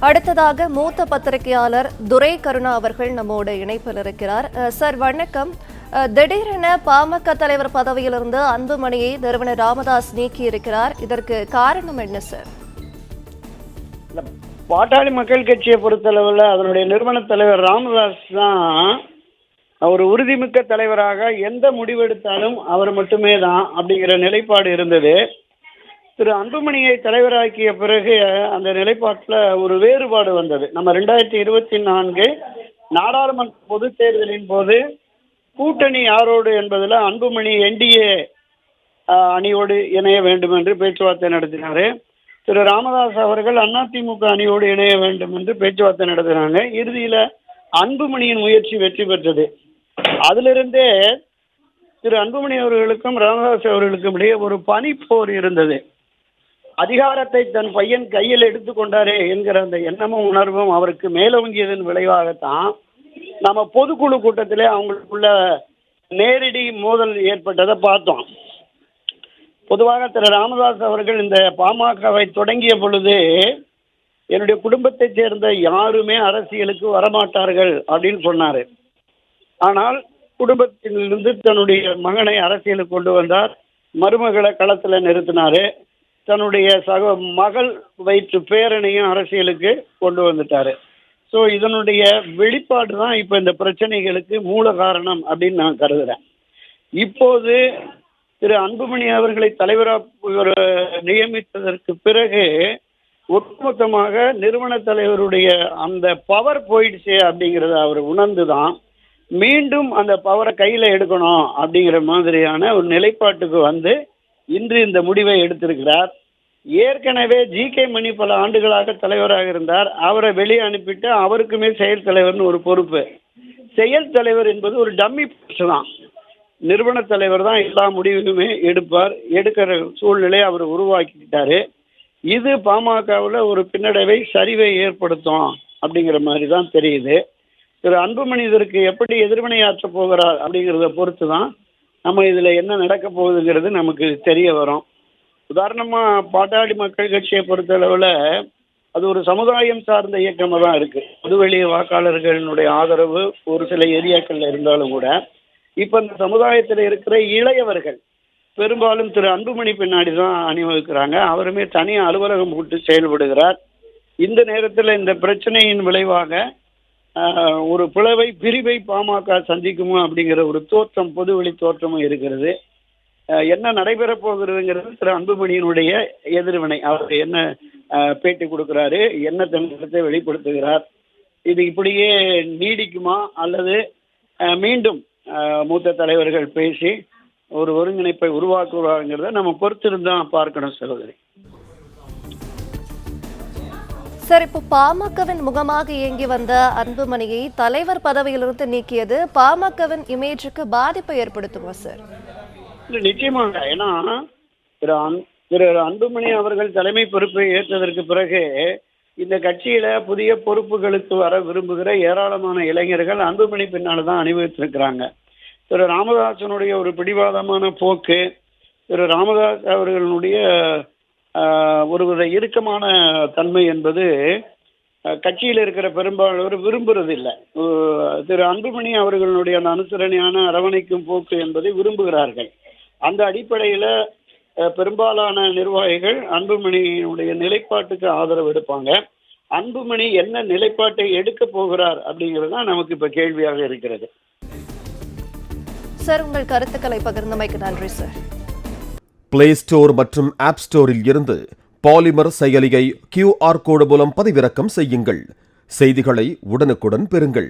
அடுத்ததாக மூத்த பத்திரிகையாளர் துரை கருணா அவர்கள் நம்மோடு இணைப்பில் இருக்கிறார். சார் வணக்கம். திடீரென பாமக தலைவர் பதவியிலிருந்து அன்புமணியை நிறுவனர் ராமதாஸ் நீக்கி இருக்கிறார். இதற்கு காரணம் என்ன சார்? பாட்டாளி மக்கள் கட்சியை பொறுத்தளவில் அதனுடைய நிறுவன தலைவர் ராமதாஸ் தான் ஒரு உறுதிமிக்க தலைவராக எந்த முடிவெடுத்தாலும் அவர் மட்டுமே தான் அப்படிங்கிற நிலைப்பாடு இருந்தது. திரு அன்புமணியை தலைவராக்கிய பிறகு அந்த நிலைப்பாட்டில் ஒரு வேறுபாடு வந்தது. நம்ம 2024 நாடாளுமன்ற பொதுத் தேர்தலின் போது கூட்டணி யாரோடு என்பதில் அன்புமணி என்டிஏ அணியோடு இணைய வேண்டும் என்று பேச்சுவார்த்தை நடத்தினார். திரு ராமதாஸ் அவர்கள் அதிமுக அணியோடு இணைய வேண்டும் என்று பேச்சுவார்த்தை நடத்தினாங்க. இறுதியில் அன்புமணியின் முயற்சி வெற்றி பெற்றது. அதிலிருந்தே திரு அன்புமணி அவர்களுக்கும் ராமதாஸ் அவர்களுக்கும் இடையே ஒரு பனிப்போர் இருந்தது. அதிகாரத்தை தன் பையன் கையில் எடுத்துக்கொண்டாரே என்கிற அந்த எண்ணமும் உணர்வும் அவருக்கு மேலோங்கியதன் விளைவாகத்தான் நம்ம பொதுக்குழு கூட்டத்திலே அவங்களுக்குள்ள நேரடி மோதல் ஏற்பட்டதை பார்த்தோம். பொதுவாக திரு ராமதாஸ் அவர்கள் இந்த பாமகவை தொடங்கிய பொழுது என்னுடைய குடும்பத்தைச் சேர்ந்த யாருமே அரசியலுக்கு வரமாட்டார்கள் அப்படின்னு சொன்னார். ஆனால் குடும்பத்திலிருந்து தன்னுடைய மகனை அரசியலுக்கு கொண்டு வந்தார். மருமகளை களத்தில் நிறுத்தினார். தன்னுடைய மகள் வயிற்று பேரனையும் அரசியலுக்கு கொண்டு வந்துட்டார். ஸோ இதனுடைய வெளிப்பாடு தான் இப்போ இந்த பிரச்சனைகளுக்கு மூல காரணம் அப்படின்னு நான் கருதுகிறேன். இப்போது திரு அன்புமணி அவர்களை தலைவராக நியமித்ததற்கு பிறகு ஒட்டுமொத்தமாக நிறுவன தலைவருடைய அந்த பவர் போயிடுச்சு அப்படிங்கிறத அவர் உணர்ந்து தான் மீண்டும் அந்த பவரை கையில் எடுக்கணும் அப்படிங்கிற மாதிரியான ஒரு நிலைப்பாட்டுக்கு வந்து இன்று இந்த முடிவை எடுத்திருக்கிறார். ஏற்கனவே ஜி.கே. மணி பல ஆண்டுகளாக தலைவராக இருந்தார். அவரை வெளியே அனுப்பிட்டு அவருக்குமே செயல் தலைவர்னு ஒரு பொறுப்பு. செயல் தலைவர் என்பது ஒரு டம்மி போஸ்ட் தான். நிறுவன தலைவர் தான் எல்லா முடிவுகளுமே எடுக்கிற சூழ்நிலையை அவர் உருவாக்கிட்டாரு. இது பாமகவில் ஒரு பின்னடைவை சரிவை ஏற்படுத்தும் அப்படிங்கிற மாதிரி தான் தெரியுது. திரு அன்புமணி இதற்கு எப்படி எதிர்வினையாற்ற போகிறார் அப்படிங்கிறத பொறுத்து தான் நம்ம இதில் என்ன நடக்க போகுதுங்கிறது நமக்கு தெரிய வரும். உதாரணமாக பாட்டாளி மக்கள் கட்சியை பொறுத்தளவில் அது ஒரு சமுதாயம் சார்ந்த இயக்கமாக தான் இருக்குது. பொதுவெளி வாக்காளர்களினுடைய ஆதரவு ஒரு சில ஏரியாக்களில் இருந்தாலும் கூட இப்போ இந்த சமுதாயத்தில் இருக்கிற இளையவர்கள் பெரும்பாலும் திரு அன்புமணி பின்னாடி தான் அணிவகுக்கிறாங்க. அவருமே தனி அலுவலகம் போட்டு செயல்படுகிறார். இந்த நேரத்தில் இந்த பிரச்சனையின் விளைவாக ஒரு பிரிவை பாமக சந்திக்குமோ அப்படிங்கிற ஒரு தோற்றம், பொதுவெளி தோற்றமும் இருக்கிறது. என்ன நடைபெறப் போகிறதுங்கிறது திரு அன்புமணியினுடைய எதிர்வினை. அவர் என்ன பேட்டி கொடுக்குறாரு, என்ன தன்னத்தை வெளிப்படுத்துகிறார், இது இப்படியே நீடிக்குமா அல்லது மீண்டும் மூத்த தலைவர்கள் பேசி ஒரு ஒருங்கிணைப்பை உருவாக்குவாங்கிறத நம்ம பொறுத்திருந்தான் பார்க்கணும் சகோதரி. சார், இப்போ பாமகவின் முகமாக இயங்கி வந்த அன்புமணியை தலைவர் பதவியிலிருந்து நீக்கியது பாமகவின் இமேஜுக்கு பாதிப்பை ஏற்படுத்துமா சார்? இல்லை, நிச்சயமாக. ஏன்னா திரு அன்புமணி அவர்கள் தலைமை பொறுப்பை ஏற்றதற்கு பிறகு இந்த கட்சியில புதிய பொறுப்புகளுக்கு வர விரும்புகிற ஏராளமான இளைஞர்கள் அன்புமணி பின்னால் தான் அணிவகுத்திருக்கிறாங்க. திரு ராமதாசனுடைய ஒரு பிடிவாதமான போக்கு, திரு ராமதாஸ் அவர்களுடைய ஒரு இறுக்கமான தன்மை என்பது கட்சியில் இருக்கிற பெரும்பாலோர் விரும்புறதில்லை. திரு அன்புமணி அவர்களுடைய அந்த அனுசரணையான அரவணைக்கும் போக்கு என்பதை விரும்புகிறார்கள். அந்த அடிப்படையில் பெரும்பாலான நிர்வாகிகள் அன்புமணியினுடைய நிலைப்பாட்டுக்கு ஆதரவு எடுப்பாங்க. அன்புமணி என்ன நிலைப்பாட்டை எடுக்க போகிறார் அப்படிங்கிறது தான் நமக்கு இப்போ கேள்வியாக இருக்கிறது. சார், உங்கள் கருத்துக்களை பகிர்ந்தமைக்கு நன்றி சார். பிளே ஸ்டோர் மற்றும் ஆப் ஸ்டோரில் இருந்து பாலிமர் செயலியை QR கோடு மூலம் பதிவிறக்கம் செய்யுங்கள். செய்திகளை உடனுக்குடன் பெறுங்கள்.